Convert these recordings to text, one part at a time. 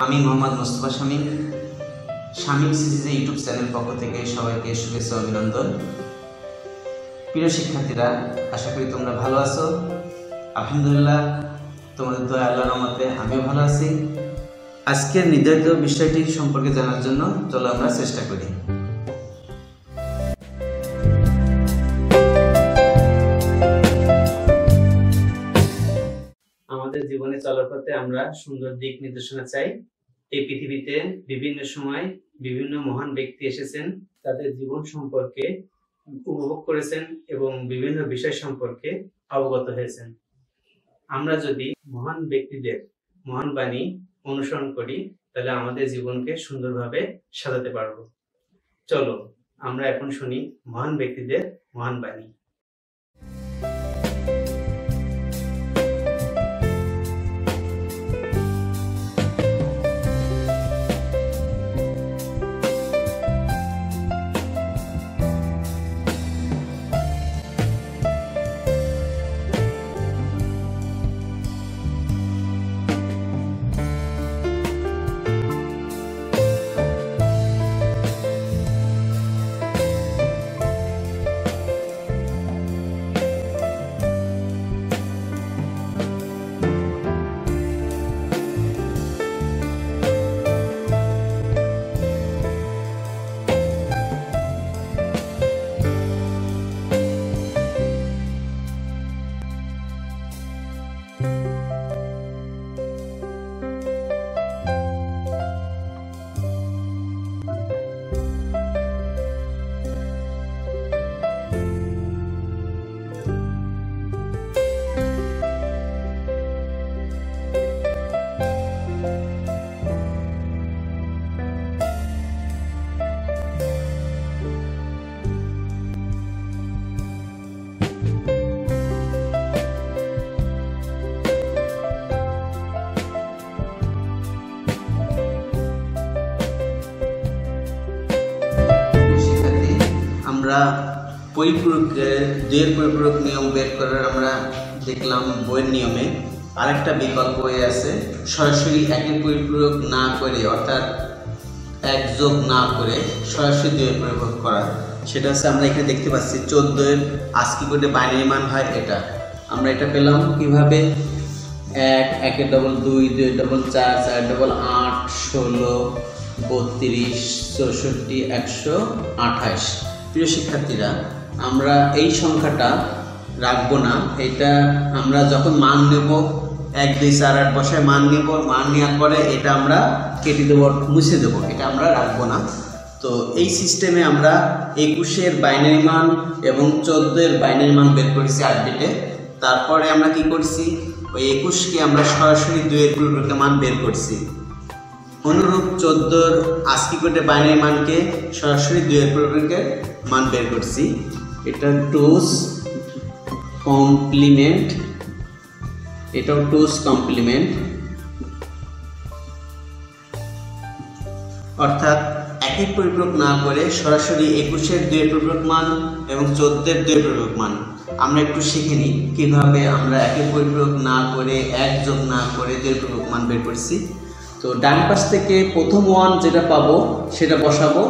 আমি মোহাম্মদ মোস্তফা শামীম শামীম সিরিজে YouTube channel পক্ষ থেকে সবাইকে শুভেচ্ছা ও অভিনন্দন। প্রিয় শিক্ষার্থীরা, আশা করি তোমরা ভালো আছো। আলহামদুলিল্লাহ, তোমাদের দয়া আল্লাহর রহমতে আমিও ভালো আছি। আজকের নির্ধারিত বিষয়টি সম্পর্কে জানার জন্য চলো আমরা চেষ্টা করি। আমাদের জীবনে চলার পথে আমরা সুন্দর দিক নির্দেশনা চাই। এই পৃথিবীতে বিভিন্ন সময় বিভিন্ন মহান ব্যক্তি এসেছেন, তাদের জীবন সম্পর্কে উপভোগ করেছেন এবং বিভিন্ন বিষয় সম্পর্কে অবগত হয়েছেন। আমরা যদি মহান ব্যক্তিদের মহান বাণী অনুসরণ করি তাহলে আমাদের জীবনকে সুন্দরভাবে সাজাতে পারবো। চলো আমরা এখন শুনি মহান ব্যক্তিদের মহান বাণী। আমরা দুইয়ের পরিপূরক নিয়ম বের করার আমরা দেখলাম বইয়ের নিয়মে। আরেকটা বিকল্প বই আছে, সরাসরি একের পরিপূরক না করে অর্থাৎ এক যোগ না করে সরাসরি দুইয়ের পরিপূরক করা। সেটা হচ্ছে আমরা এখানে দেখতে পাচ্ছি 14-এর আস্কি কোডে বাইনারি মান হয় এটা। আমরা এটা পেলাম কিভাবে? 1, 1 ডবল 2, 2 ডবল 4, 4 ডবল 8, 16, 32, 64, 128। প্রিয় শিক্ষার্থীরা, আমরা এই সংখ্যাটা রাখবো না। এটা আমরা যখন মান নেব 1, 2, 4, 8 বসায় মান নেব, মান নেওয়ার পরে এটা আমরা কেটে দেবো, মুছে দেবো, এটা আমরা রাখবো না। তো এই সিস্টেমে আমরা 21-এর বাইনারি মান এবং 14-এর বাইনারি মান বের করেছি 8 বিটে। তারপরে আমরা কি করছি, ওই 21কে আমরা সরাসরি 2-এর পরিপূরক মান বের করছি। অনুরূপ 14-এর আস্কি কোডে বাইনারি মানকে সরাসরি 2-এর পরিপূরকের মান বের করছি। এটা 2's কমপ্লিমেন্ট, এটাও 2's কমপ্লিমেন্ট, অর্থাৎ একের পরিপূরক না করে সরাসরি 21-এর 2-এর পরিপূরক মান এবং 14-এর 2-এর পরিপূরক মান। আমরা একটু শিখে নিই কিভাবে আমরা একের পরিপূরক না করে এক যোগ না করে 2-এর পরিপূরক মান বের করছি। তো ডান পাশ থেকে প্রথম 1 যেটা পাবো সেটা বসাবো,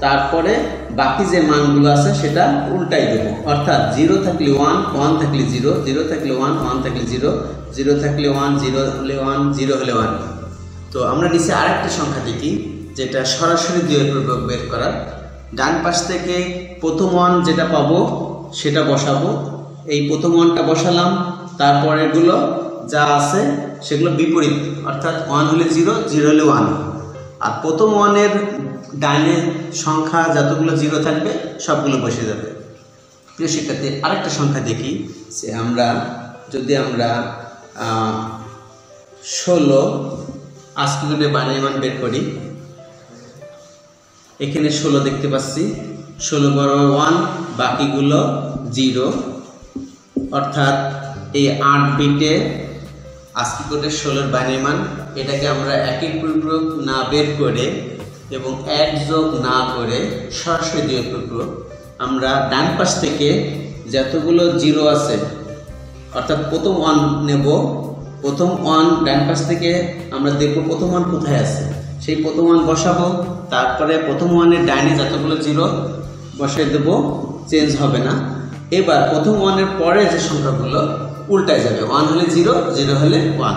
তারপরে বাকি যে মানগুলো আছে সেটা উল্টাই দেবো। অর্থাৎ 0 থাকলে 1, 1 থাকলে 0, 0 থাকলে 1, 1 থাকলে 0, 0 থাকলে 1, 0 হলে 1, 0 হলে 1। তো আমরা নিচে আরেকটা সংখ্যা দেখি যেটা সরাসরি 2-এর পরিপূরক বের করার। ডান পাশ থেকে প্রথম 1 যেটা পাবো সেটা বসাবো। এই প্রথম 1টা বসালাম, তারপরেরগুলো যা আছে সেগুলো বিপরীত, অর্থাৎ 1 হলে 0, 0 হলে 1। আর প্রথম 1-এর ডাইনে সংখ্যা যতগুলো 0 থাকবে সবগুলো বসে যাবে। প্রিয় শিক্ষার্থী, আরেকটা সংখ্যা দেখি যে যদি আমরা 16 আস্কি কোডে বাইনারি মান বের করি। এখানে 16 দেখতে পাচ্ছি, 16 বরাবর 1, বাকিগুলো 0, অর্থাৎ এই 8 বিটে আস্কি কোডের 16-এর বাইনারি মান। এটাকে আমরা একের পরিপূরক না বের করে এবং এক যোগ না করে সরাসরি 2-এর পরিপূরক। আমরা ডান পাশ থেকে যতগুলো 0 আছে অর্থাৎ প্রথম 1 নেব, প্রথম ওয়ান ডান পাশ থেকে আমরা দেখব প্রথম ওয়ান কোথায় আছে, সেই প্রথম ওয়ান বসাবো, তারপরে প্রথম ওয়ানের ডাইনে যতগুলো জিরো বসাই দেবো, চেঞ্জ হবে না। এবার প্রথম ওয়ানের পরে যে সংখ্যাগুলো উল্টায় যাবে, ওয়ান হলে জিরো, জিরো হলে ওয়ান।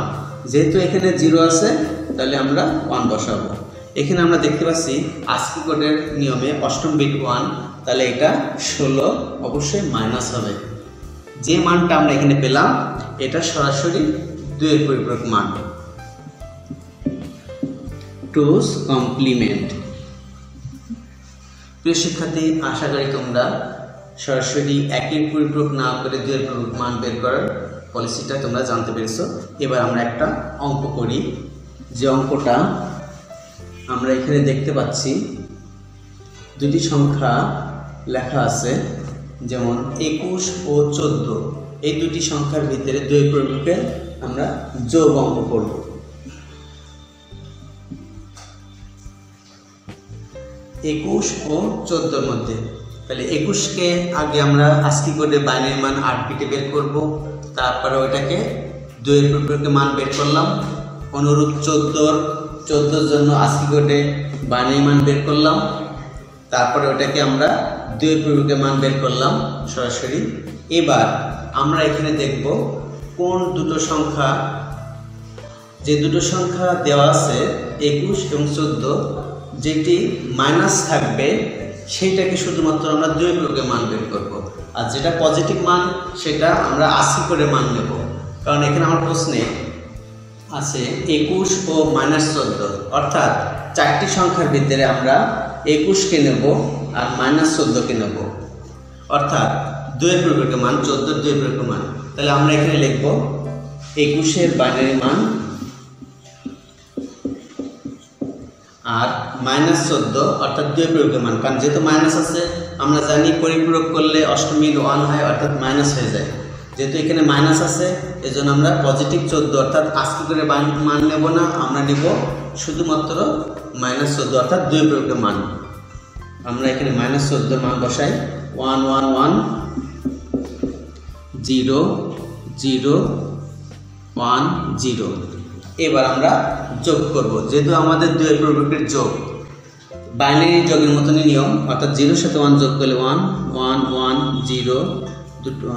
যেহেতু এখানে জিরো আছে তাহলে আমরা ওয়ান বসাবো। এখানে আমরা দেখতে পাচ্ছি আস্কি কোডের নিয়মে অষ্টম বিট ওয়ান, তাহলে এটা 16 অবশ্যই মাইনাস হবে। যে মানটা আমরা এখানে পেলাম এটা সরাসরি 2 এর পরিপূরক মান, 2's কমপ্লিমেন্ট। প্রিয় শিক্ষার্থী, আশা করি তোমরা সরাসরি 1 এর পরিপূরক না করে 2 এর পরিপূরক মান বের করার পলিসিটা তোমরা জানতে পেরেছো। এবার আমরা একটা অঙ্ক করি, যে অঙ্কটা আমরা এখানে দেখতে পাচ্ছি দুটি সংখ্যা লেখা আছে, যেমন 21 ও 14, এই দুটি সংখ্যার ভিতরে 2 এর পরিপূরকের আমরা যোগ অঙ্ক করব। 21 ও 14 মধ্যে, তাহলে 21 কে আগে আমরা আস্কি কোডে বাইনারি মান 8 বিটে বের করব, তারপরে ওইটাকে 2 এর পরিপূরকে মান বের করলাম। অনুরূপ 14 জন্য আস্কি কোডে বাইনারি মান বের করলাম, তারপরে ওইটাকে আমরা 2 এর পরিপূরকে মান বের করলাম সরাসরি। এবার আমরা এখানে দেখব কোন দুটো সংখ্যা, যে দুটো সংখ্যা দেওয়া আছে 21 এবং 14, যেটি মাইনাস থাকবে সেইটাকে শুধুমাত্র আমরা 2 এর পরিপূরকে মান বের করব, আর যেটা পজিটিভ মান সেটা আমরা আস্কি কোডে মান নেব। কারণ এখানে আমার প্রশ্নে আছে 21 ও -14, অর্থাৎ 4টি সংখ্যার ভিতরে আমরা 21 কে নেব আর -14 কে নেব, অর্থাৎ 2 এর পরিপূরক মান 14 2 এর পরিপূরক মান। তাহলে আমরা এখানে লিখব 21 এর বাইনারি মান আর -14 অর্থাৎ 2 এর পরিপূরক মান। কারণ যেহেতু মাইনাস আছে আমরা জানি পরিপূরক করলে অষ্টমীর 1 হয়, অর্থাৎ মাইনাস হয়ে যায়। যেহেতু এখানে মাইনাস আছে এজন্য আমরা পজিটিভ 14 অর্থাৎ আস্কি করে মান নেব না, আমরা নিব শুধুমাত্র -14 অর্থাৎ 2 এর পরিপূরক মান। আমরা এখানে -14 মান বসাই, 1 1 1 0 0 1 0। এবার আমরা যোগ করব, যেহেতু আমাদের 2 এর পরিপূরকের যোগ বাইনারি যোগের মতনই নিয়ম, অর্থাৎ 0 সাথে 1 যোগ করলে 1 1 1 0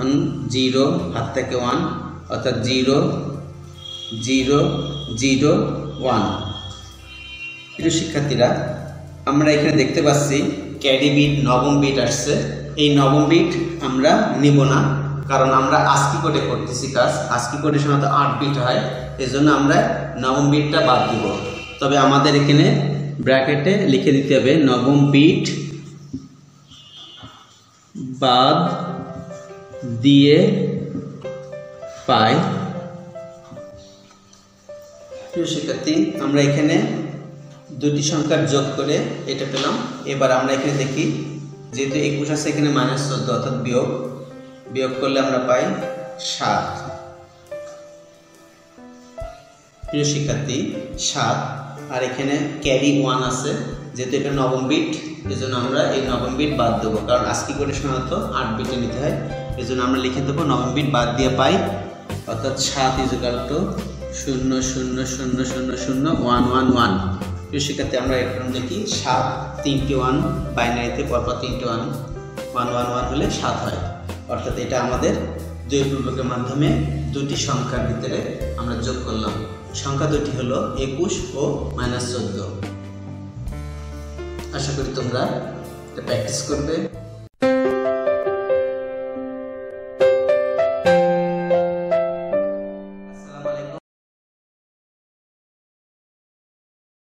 1 0 হাত থেকে 1, অর্থাৎ 0 0 0 1। প্রিয় শিক্ষার্থীরা, আমরা এখানে দেখতে পাচ্ছি ক্যারি বিট নবম বিট আসছে। এই নবম বিট আমরা নিব না, কারণ আমরা আস্কি কোডে করতেছি কাজ। আস্কি কোডে সাধারণত 8 বিট হয়, এজন্য আমরা নবম বিটটা বাদ দিব। তবে আমাদের এখানে ব্র্যাকেটে লিখে দিতে হবে নবম বিট বাদ দিয়ে পাই। প্রিয় শিক্ষার্থী, আমরা এখানে দুটি সংখ্যার যোগ করে এটা পেলাম। এবার আমরা এখানে দেখি, যেহেতু 21 আছে এখানে -14 অর্থাৎ বিয়োগ করলে আমরা পাই 7। প্রিয় শিক্ষার্থী, 7 আর এখানে ক্যারি 1 আছে, যেহেতু এটা নবম বিট এজন্য আমরা এই নবম বিট বাদ দেবো, কারণ আস্কি কোডে সাধারণত 8 বিটে নিতে হয়। এজন্য আমরা লিখে দেবো নবম বিট বাদ দিয়ে পাই, অর্থাৎ 7 = 0 0 0 0 0 1 1 1। প্রিয় শিক্ষার্থী, আমরা এখন দেখি 7 3টে 1 বাইনারিতে পরপর 3টে 1 1 1 1 হলে 7 হয়, অর্থাৎ এটা আমাদের 2 এর পরিপূরকের মাধ্যমে দুটি সংখ্যার ভিতরে আমরা যোগ করলাম। সংখ্যা দুটি হলো 21 ও -14। আশা করি তোমরা এটা প্র্যাকটিস করবে।